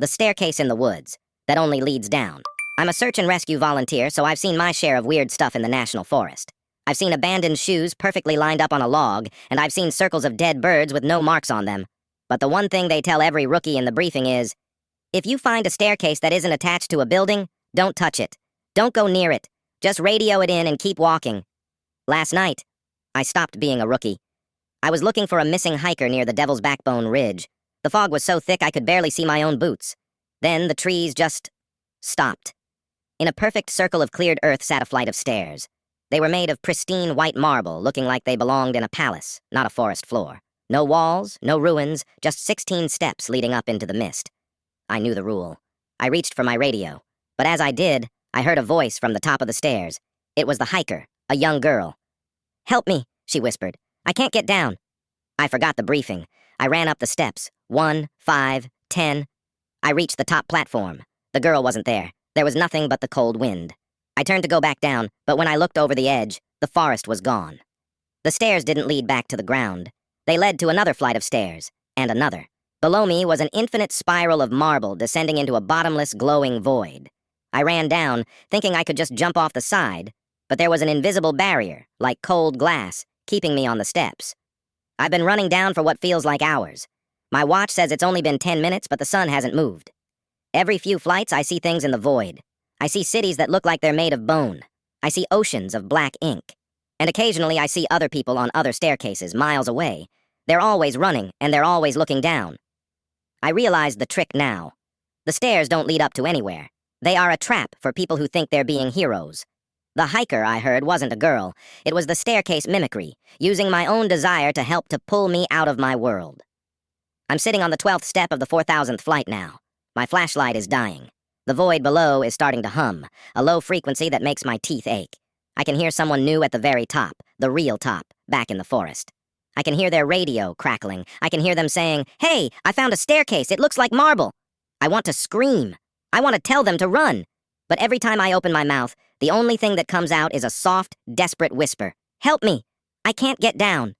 The staircase in the woods that only leads down. I'm a search and rescue volunteer, so I've seen my share of weird stuff in the National Forest. I've seen abandoned shoes perfectly lined up on a log, and I've seen circles of dead birds with no marks on them. But the one thing they tell every rookie in the briefing is, if you find a staircase that isn't attached to a building, don't touch it. Don't go near it. Just radio it in and keep walking. Last night, I stopped being a rookie. I was looking for a missing hiker near the Devil's Backbone Ridge. The fog was so thick I could barely see my own boots. Then the trees just stopped. In a perfect circle of cleared earth sat a flight of stairs. They were made of pristine white marble, looking like they belonged in a palace, not a forest floor. No walls, no ruins, just 16 steps leading up into the mist. I knew the rule. I reached for my radio. But as I did, I heard a voice from the top of the stairs. It was the hiker, a young girl. "Help me," she whispered. "I can't get down." I forgot the briefing. I ran up the steps. 1, 5, 10. I reached the top platform. The girl wasn't there. There was nothing but the cold wind. I turned to go back down, but when I looked over the edge, the forest was gone. The stairs didn't lead back to the ground. They led to another flight of stairs, and another. Below me was an infinite spiral of marble descending into a bottomless, glowing void. I ran down, thinking I could just jump off the side, but there was an invisible barrier, like cold glass, keeping me on the steps. I've been running down for what feels like hours. My watch says it's only been 10 minutes, but the sun hasn't moved. Every few flights, I see things in the void. I see cities that look like they're made of bone. I see oceans of black ink. And occasionally I see other people on other staircases miles away. They're always running, and they're always looking down. I realize the trick now. The stairs don't lead up to anywhere. They are a trap for people who think they're being heroes. The hiker, I heard, wasn't a girl. It was the staircase mimicry, using my own desire to help to pull me out of my world. I'm sitting on the 12th step of the 4,000th flight now. My flashlight is dying. The void below is starting to hum, a low frequency that makes my teeth ache. I can hear someone new at the very top, the real top, back in the forest. I can hear their radio crackling. I can hear them saying, "Hey, I found a staircase. It looks like marble." I want to scream. I want to tell them to run. But every time I open my mouth, the only thing that comes out is a soft, desperate whisper. "Help me! I can't get down."